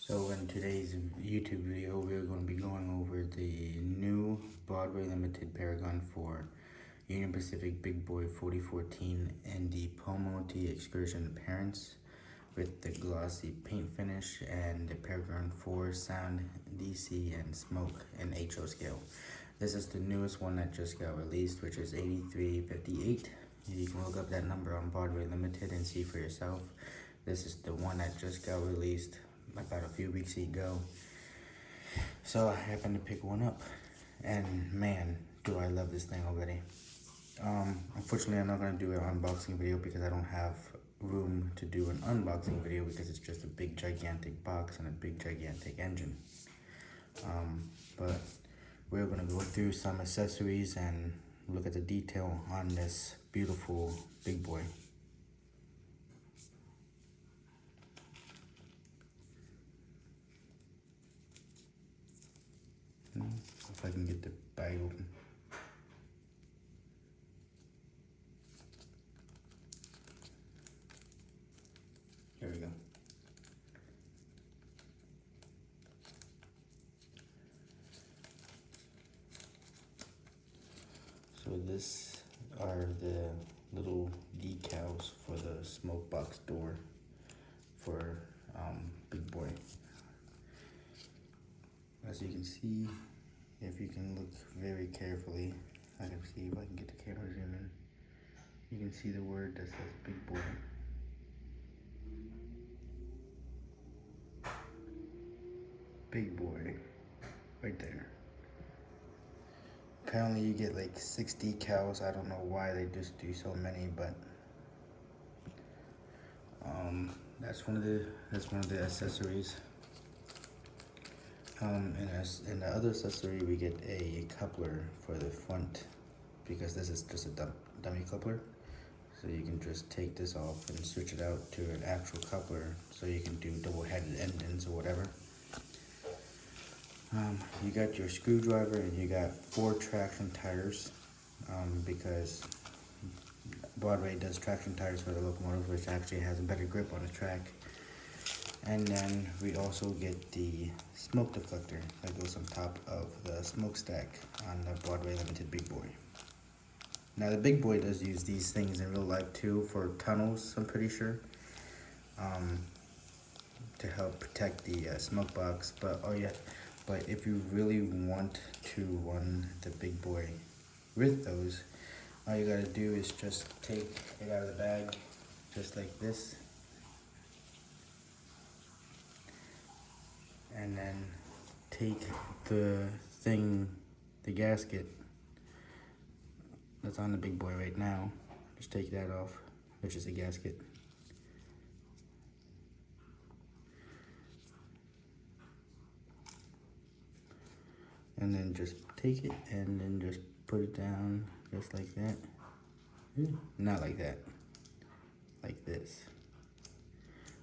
So in today's YouTube video, we're going to be going over the new Broadway Limited Paragon 4 Union Pacific Big Boy 4014 and the Pomote Excursion appearance with the glossy paint finish and the Paragon 4 sound, DC, and smoke and HO scale. This is the newest one that just got released, which is 8358. You can look up that number on Broadway Limited and see for yourself. This is the one that just got released about a few weeks ago. So I happened to pick one up, and man, do I love this thing already. Unfortunately, I'm not going to do an unboxing video because I don't have room to do an unboxing video because it's just a big gigantic box and a big gigantic engine. But we're going to go through some accessories and look at the detail on this beautiful big boy. If I can get the bag open. There we go. So this are the little decals for the smoke box door for Big Boy. As you can see, if you can look very carefully, I can see if I can get the camera zoom in. You can see the word that says Big Boy. Big Boy, right there. Apparently you get like 6 decals. I don't know why they just do so many, but that's one of the accessories. In the other accessory, we get a coupler for the front because this is just a dummy coupler. So you can just take this off and switch it out to an actual coupler so you can do double-headed engines or whatever. You got your screwdriver and you got 4 traction tires because Broadway does traction tires for the locomotive, which actually has a better grip on the track. And then we also get the smoke deflector that goes on top of the smokestack on the Broadway Limited Big Boy. Now the Big Boy does use these things in real life too for tunnels, I'm pretty sure, to help protect the smoke box. But but if you really want to run the Big Boy with those, all you gotta do is just take it out of the bag, just like this. And then take the gasket that's on the Big Boy right now. Just take that off, which is a gasket. And then just take it and then just put it down just like that. Not like that, like this.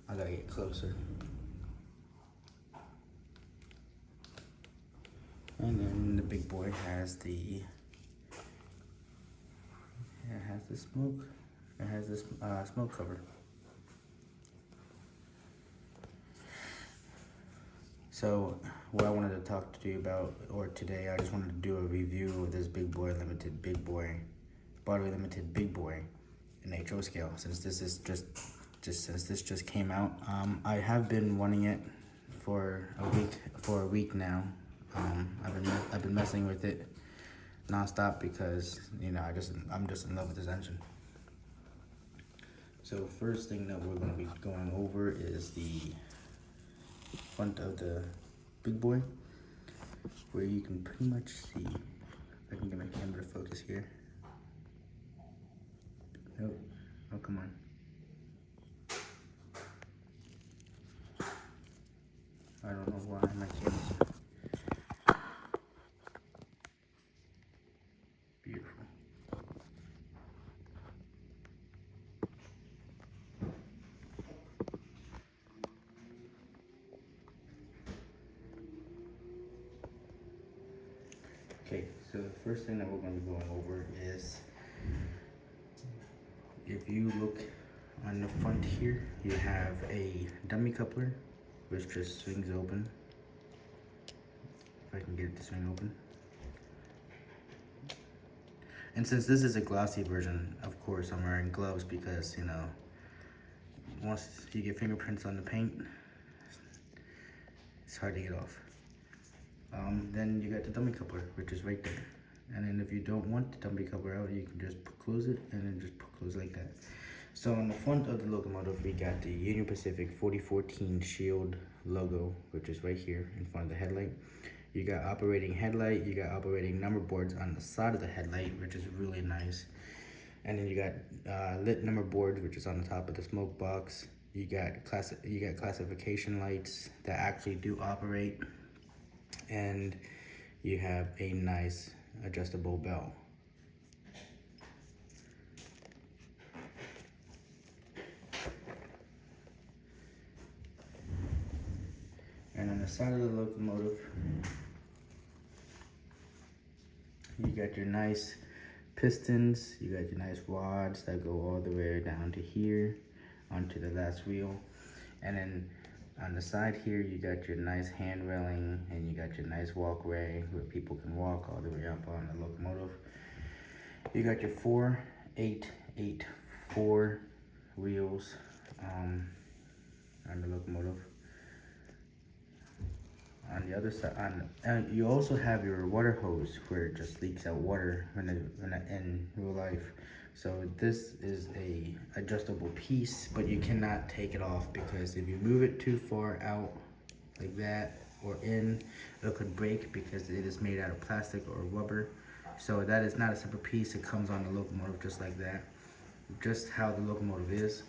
I gotta get closer. And then the Big Boy has this smoke cover. So what I wanted to talk to you about, or today, I just wanted to do a review of this Broadway Limited Big Boy in HO scale. Since this is since this just came out, I have been wanting it for a week now. I've been messing with it nonstop because I'm just in love with this engine. So first thing that we're going to be going over is the front of the Big Boy, where you can pretty much see. If I can get my camera to focus here. Nope. Oh, come on. I don't know why my camera's beautiful. Okay, so the first thing that we're going to be going over is, if you look on the front here, you have a dummy coupler which just swings open. If I can get it to swing open. And since this is a glossy version, of course I'm wearing gloves because, you know, once you get fingerprints on the paint, it's hard to get off. Then you got the dummy coupler, which is right there. And then if you don't want the dummy coupler out, you can just close it and then just close like that. So on the front of the locomotive, we got the Union Pacific 4014 Shield logo, which is right here in front of the headlight. You got operating headlight, you got operating number boards on the side of the headlight, which is really nice. And then you got lit number boards, which is on the top of the smoke box. You got classification lights that actually do operate. And you have a nice adjustable bell. And on the side of the locomotive, you got your nice pistons, you got your nice rods that go all the way down to here, onto the last wheel. And then on the side here, you got your nice hand railing, and you got your nice walkway where people can walk all the way up on the locomotive. You got your 4, 8, 8, 4 wheels on the locomotive. On the other side, you also have your water hose where it just leaks out water in real life. So this is a adjustable piece, but you cannot take it off because if you move it too far out like that or in, it could break because it is made out of plastic or rubber. So that is not a separate piece. It comes on the locomotive just like that, just how the locomotive is.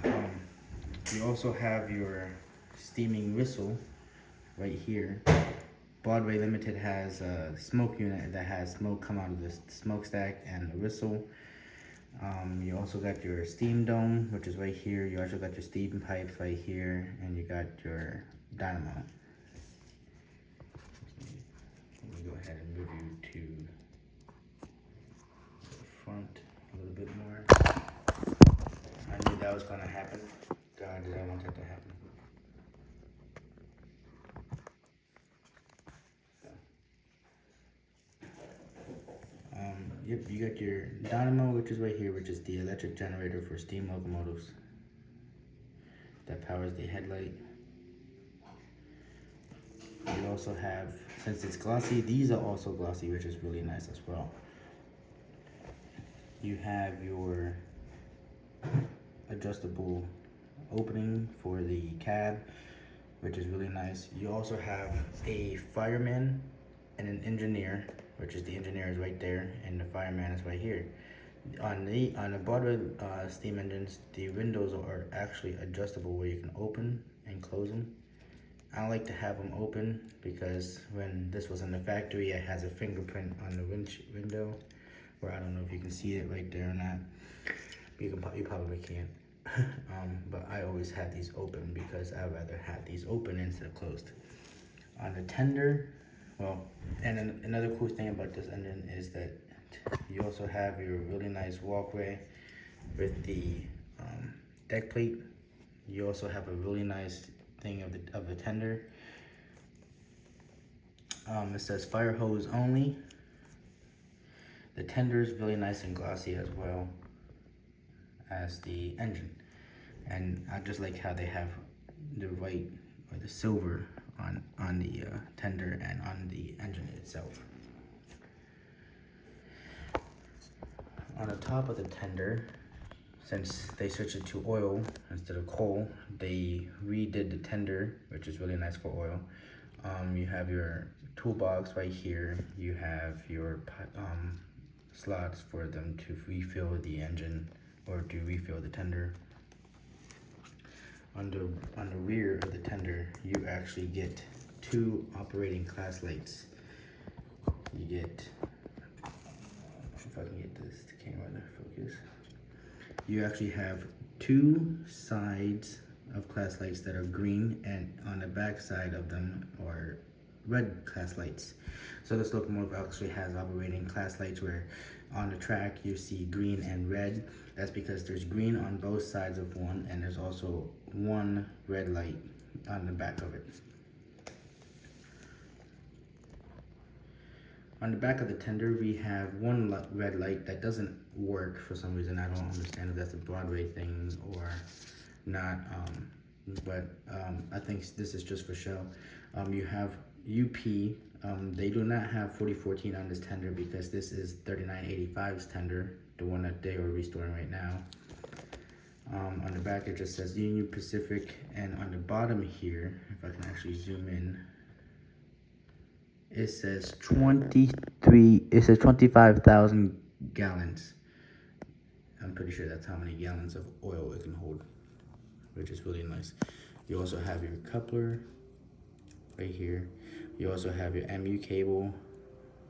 You also have your steaming whistle right here. Broadway Limited has a smoke unit that has smoke come out of the smokestack and the whistle. You also got your steam dome, which is right here. You also got your steam pipes right here, and you got your dynamo. Let me go ahead and move you to the front a little bit more. I knew that was gonna happen. God, did I want that to happen? Yep, you got your dynamo, which is right here, which is the electric generator for steam locomotives that powers the headlight. You also have, since it's glossy, these are also glossy, which is really nice as well. You have your adjustable opening for the cab, which is really nice. You also have a fireman and an engineer, which is the engineer is right there and the fireman is right here. On the Broadway steam engines, the windows are actually adjustable where you can open and close them. I like to have them open because when this was in the factory, it has a fingerprint on the window, where I don't know if you can see it right there or not. You probably can't. But I always had these open because I'd rather have these open instead of closed. On the tender, well, and then another cool thing about this engine is that you also have your really nice walkway with the deck plate. You also have a really nice thing of the tender. It says fire hose only. The tender is really nice and glossy as well as the engine. And I just like how they have the white or the silver on the tender and on the engine itself. On the top of the tender, since they switched it to oil instead of coal, they redid the tender, which is really nice for oil. You have your toolbox right here. You have your slots for them to refill the engine or to refill the tender. On the rear of the tender, you actually get 2 operating class lights. You get, if I can get this camera to focus, you actually have 2 sides of class lights that are green, and on the back side of them are red class lights. So this locomotive actually has operating class lights where on the track you see green and red. That's because there's green on both sides of one, and there's also one red light on the back of it. On the back of the tender, we have one red light that doesn't work for some reason. I don't understand if that's a Broadway thing or not, but I think this is just for show. You have UP. They do not have 4014 on this tender because this is 3985's tender, the one that they are restoring right now. On the back, it just says Union Pacific, and on the bottom here, if I can actually zoom in, it says 25,000 gallons. I'm pretty sure that's how many gallons of oil it can hold, which is really nice. You also have your coupler right here. You also have your MU cable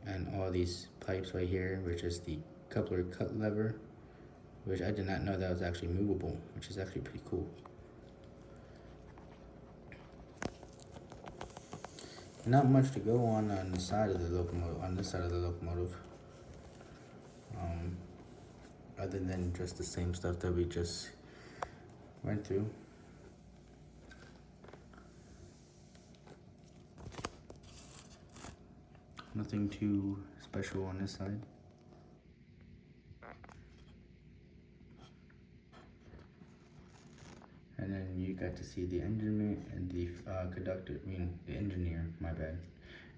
and all these pipes right here, which is the coupler cut lever, which I did not know that was actually movable, which is actually pretty cool. Not much to go on the side of the locomotive, on this side of the locomotive, other than just the same stuff that we just went through. Nothing too special on this side. And then you got to see the engineer and the the engineer, my bad.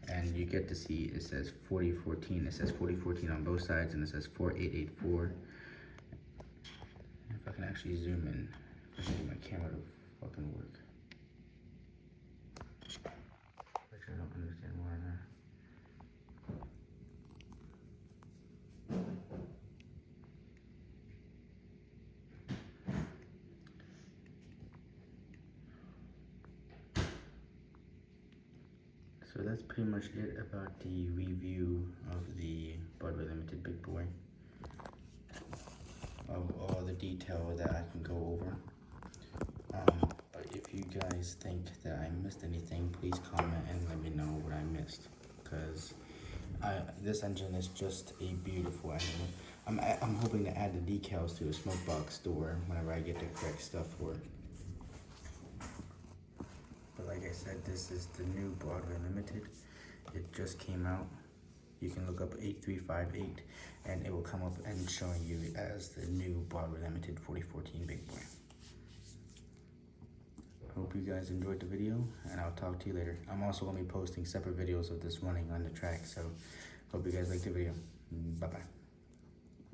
And you get to see, it says 4014. It says 4014 on both sides, and it says 4884. If I can actually zoom in, I can get my camera to fucking work. Which I don't understand why not. So that's pretty much it about the review of the Broadway Limited Big Boy. Of all the detail that I can go over. But if you guys think that I missed anything, please comment and let me know what I missed. Because this engine is just a beautiful engine. I'm hoping to add the decals to the smoke box door whenever I get the correct stuff for it. But like I said, this is the new Broadway Limited. It just came out. You can look up 8358 and it will come up and showing you as the new Broadway Limited 4014 Big Boy. Hope you guys enjoyed the video, and I'll talk to you later. I'm also going to be posting separate videos of this running on the track, so hope you guys liked the video. Bye-bye.